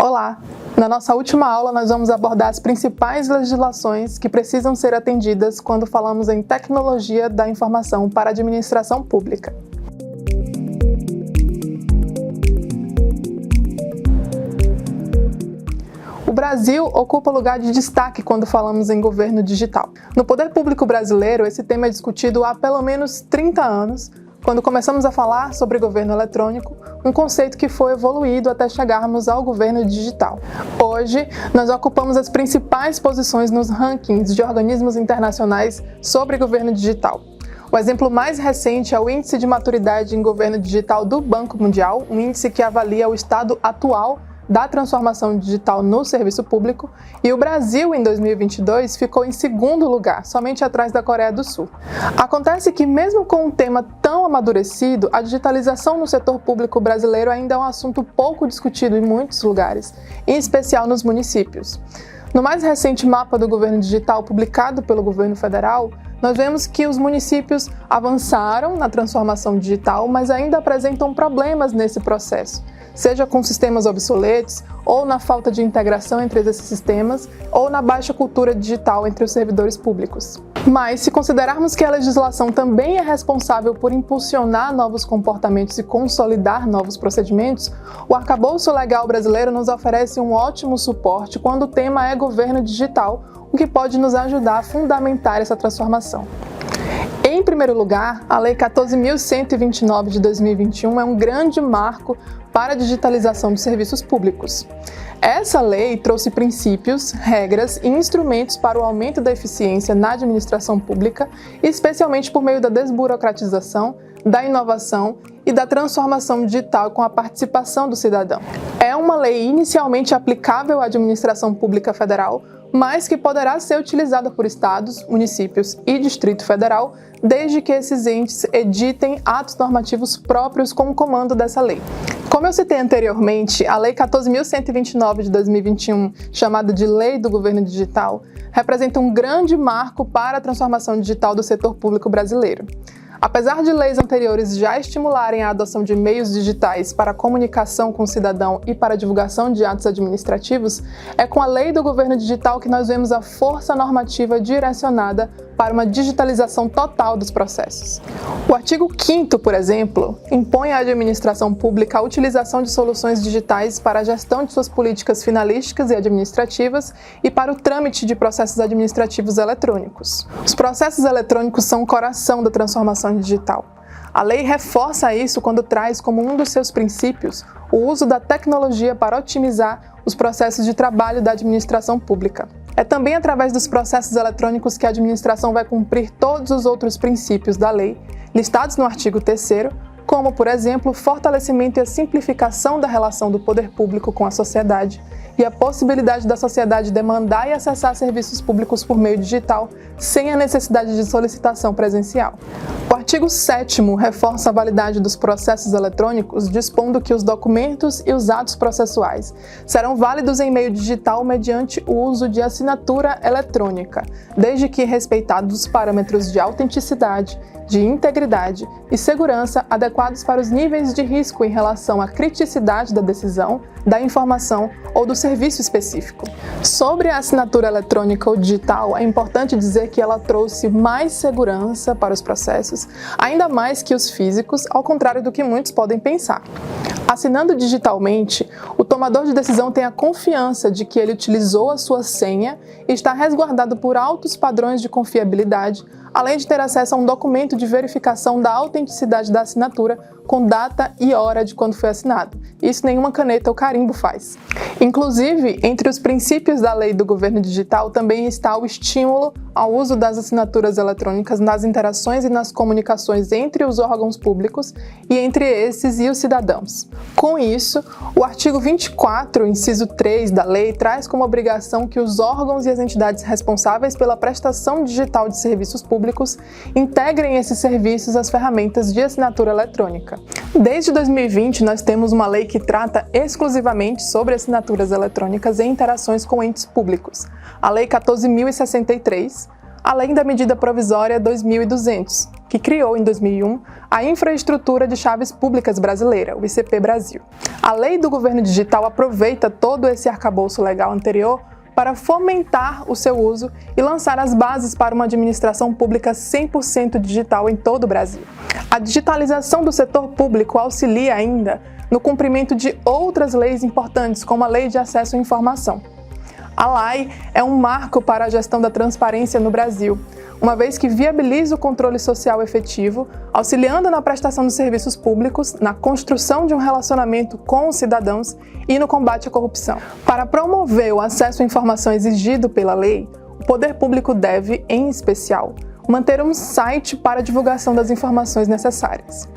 Olá! Na nossa última aula, nós vamos abordar as principais legislações que precisam ser atendidas quando falamos em tecnologia da informação para a administração pública. O Brasil ocupa lugar de destaque quando falamos em governo digital. No poder público brasileiro, esse tema é discutido há pelo menos 30 anos, quando começamos a falar sobre governo eletrônico, um conceito que foi evoluído até chegarmos ao governo digital. Hoje, nós ocupamos as principais posições nos rankings de organismos internacionais sobre governo digital. O exemplo mais recente é o Índice de Maturidade em Governo Digital do Banco Mundial, um índice que avalia o estado atual da transformação digital no serviço público, e o Brasil, em 2022, ficou em segundo lugar, somente atrás da Coreia do Sul. Acontece que, mesmo com um tema tão amadurecido, a digitalização no setor público brasileiro ainda é um assunto pouco discutido em muitos lugares, em especial nos municípios. No mais recente mapa do governo digital publicado pelo governo federal, nós vemos que os municípios avançaram na transformação digital, mas ainda apresentam problemas nesse processo, seja com sistemas obsoletos, ou na falta de integração entre esses sistemas, ou na baixa cultura digital entre os servidores públicos. Mas, se considerarmos que a legislação também é responsável por impulsionar novos comportamentos e consolidar novos procedimentos, o arcabouço legal brasileiro nos oferece um ótimo suporte quando o tema é governo digital, o que pode nos ajudar a fundamentar essa transformação. Em primeiro lugar, a Lei 14.129 de 2021 é um grande marco para a digitalização dos serviços públicos. Essa lei trouxe princípios, regras e instrumentos para o aumento da eficiência na administração pública, especialmente por meio da desburocratização, da inovação e da transformação digital com a participação do cidadão. É uma lei inicialmente aplicável à administração pública federal, mas que poderá ser utilizada por estados, municípios e Distrito Federal, desde que esses entes editem atos normativos próprios com o comando dessa lei. Como eu citei anteriormente, a Lei 14.129 de 2021, chamada de Lei do Governo Digital, representa um grande marco para a transformação digital do setor público brasileiro. Apesar de leis anteriores já estimularem a adoção de meios digitais para a comunicação com o cidadão e para a divulgação de atos administrativos, é com a Lei do Governo Digital que nós vemos a força normativa direcionada para uma digitalização total dos processos. O artigo 5º, por exemplo, impõe à administração pública a utilização de soluções digitais para a gestão de suas políticas finalísticas e administrativas e para o trâmite de processos administrativos eletrônicos. Os processos eletrônicos são o coração da transformação digital. A lei reforça isso quando traz como um dos seus princípios o uso da tecnologia para otimizar os processos de trabalho da administração pública. É também através dos processos eletrônicos que a administração vai cumprir todos os outros princípios da lei, listados no artigo 3º, como, por exemplo, o fortalecimento e a simplificação da relação do poder público com a sociedade e a possibilidade da sociedade demandar e acessar serviços públicos por meio digital, sem a necessidade de solicitação presencial. O artigo 7º reforça a validade dos processos eletrônicos, dispondo que os documentos e os atos processuais serão válidos em meio digital mediante o uso de assinatura eletrônica, desde que respeitados os parâmetros de autenticidade, de integridade e segurança adequados para os níveis de risco em relação à criticidade da decisão, da informação ou do serviço específico. Sobre a assinatura eletrônica ou digital, é importante dizer que ela trouxe mais segurança para os processos, ainda mais que os físicos, ao contrário do que muitos podem pensar. Assinando digitalmente, o tomador de decisão tem a confiança de que ele utilizou a sua senha e está resguardado por altos padrões de confiabilidade, além de ter acesso a um documento de verificação da autenticidade da assinatura com data e hora de quando foi assinado. Isso nenhuma caneta ou carimbo faz. Inclusive, entre os princípios da Lei do Governo Digital também está o estímulo ao uso das assinaturas eletrônicas nas interações e nas comunicações entre os órgãos públicos e entre esses e os cidadãos. Com isso, o artigo 24, inciso 3 da lei, traz como obrigação que os órgãos e as entidades responsáveis pela prestação digital de serviços públicos integrem esses serviços às ferramentas de assinatura eletrônica. Desde 2020, nós temos uma lei que trata exclusivamente sobre assinaturas eletrônicas e interações com entes públicos, a Lei 14.063, além da medida provisória 2200, que criou em 2001 a Infraestrutura de Chaves Públicas Brasileira, o ICP Brasil. A Lei do Governo Digital aproveita todo esse arcabouço legal anterior para fomentar o seu uso e lançar as bases para uma administração pública 100% digital em todo o Brasil. A digitalização do setor público auxilia ainda no cumprimento de outras leis importantes, como a Lei de Acesso à Informação. A LAI é um marco para a gestão da transparência no Brasil, uma vez que viabiliza o controle social efetivo, auxiliando na prestação de serviços públicos, na construção de um relacionamento com os cidadãos e no combate à corrupção. Para promover o acesso à informação exigido pela lei, o poder público deve, em especial, manter um site para a divulgação das informações necessárias.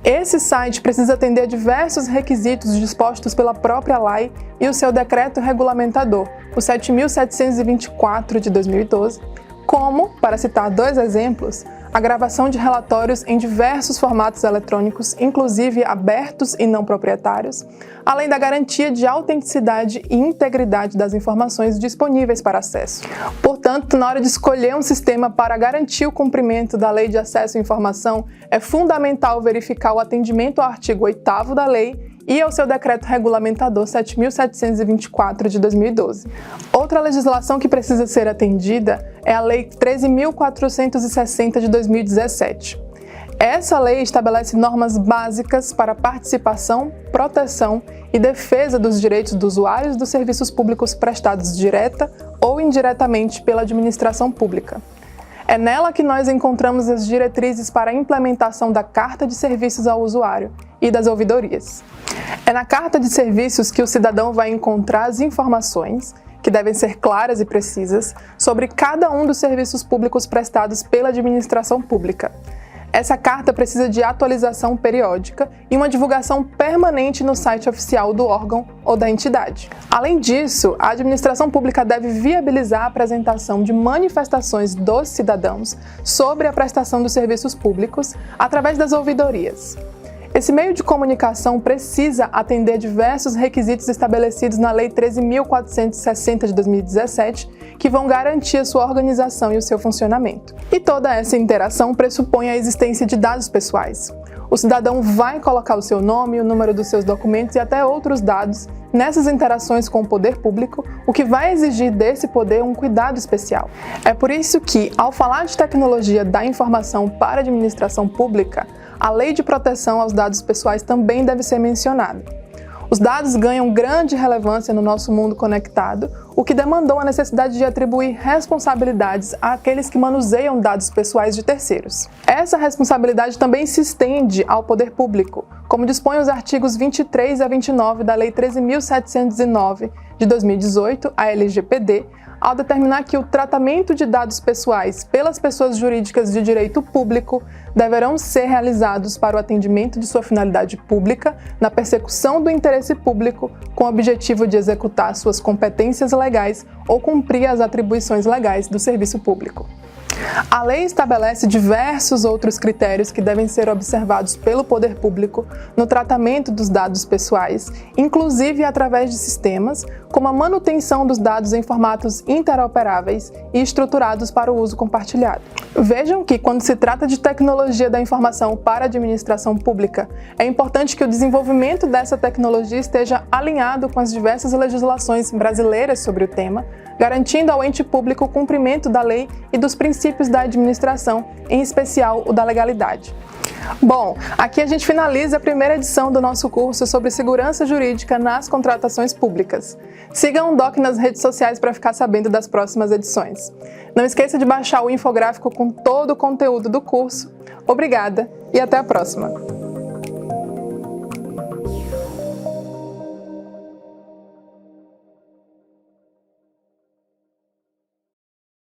Esse site precisa atender a diversos requisitos dispostos pela própria LAI e o seu decreto regulamentador, o 7.724 de 2012, como, para citar dois exemplos, a gravação de relatórios em diversos formatos eletrônicos, inclusive abertos e não proprietários, além da garantia de autenticidade e integridade das informações disponíveis para acesso. Portanto, na hora de escolher um sistema para garantir o cumprimento da Lei de Acesso à Informação, é fundamental verificar o atendimento ao artigo 8º da lei e ao seu decreto regulamentador 7.724 de 2012. Outra legislação que precisa ser atendida é a Lei 13.460 de 2017. Essa lei estabelece normas básicas para participação, proteção e defesa dos direitos dos usuários dos serviços públicos prestados direta ou indiretamente pela administração pública. É nela que nós encontramos as diretrizes para a implementação da Carta de Serviços ao Usuário e das ouvidorias. É na Carta de Serviços que o cidadão vai encontrar as informações, que devem ser claras e precisas, sobre cada um dos serviços públicos prestados pela administração pública. Essa carta precisa de atualização periódica e uma divulgação permanente no site oficial do órgão ou da entidade. Além disso, a administração pública deve viabilizar a apresentação de manifestações dos cidadãos sobre a prestação dos serviços públicos através das ouvidorias. Esse meio de comunicação precisa atender diversos requisitos estabelecidos na Lei 13.460 de 2017, que vão garantir a sua organização e o seu funcionamento. E toda essa interação pressupõe a existência de dados pessoais. O cidadão vai colocar o seu nome, o número dos seus documentos e até outros dados nessas interações com o poder público, o que vai exigir desse poder um cuidado especial. É por isso que, ao falar de tecnologia da informação para a administração pública, a Lei de Proteção aos Dados Pessoais também deve ser mencionada. Os dados ganham grande relevância no nosso mundo conectado, o que demandou a necessidade de atribuir responsabilidades àqueles que manuseiam dados pessoais de terceiros. Essa responsabilidade também se estende ao poder público, como dispõem os artigos 23 a 29 da Lei 13.709 de 2018, a LGPD, ao determinar que o tratamento de dados pessoais pelas pessoas jurídicas de direito público deverão ser realizados para o atendimento de sua finalidade pública, na persecução do interesse público, com o objetivo de executar suas competências legais ou cumprir as atribuições legais do serviço público. A lei estabelece diversos outros critérios que devem ser observados pelo poder público no tratamento dos dados pessoais, inclusive através de sistemas, como a manutenção dos dados em formatos interoperáveis e estruturados para o uso compartilhado. Vejam que, quando se trata de tecnologia da informação para a administração pública, é importante que o desenvolvimento dessa tecnologia esteja alinhado com as diversas legislações brasileiras sobre o tema, garantindo ao ente público o cumprimento da lei e dos princípios da administração, em especial o da legalidade. Bom, aqui a gente finaliza a primeira edição do nosso curso sobre segurança jurídica nas contratações públicas. Sigam o Doc nas redes sociais para ficar sabendo das próximas edições. Não esqueça de baixar o infográfico com todo o conteúdo do curso. Obrigada e até a próxima!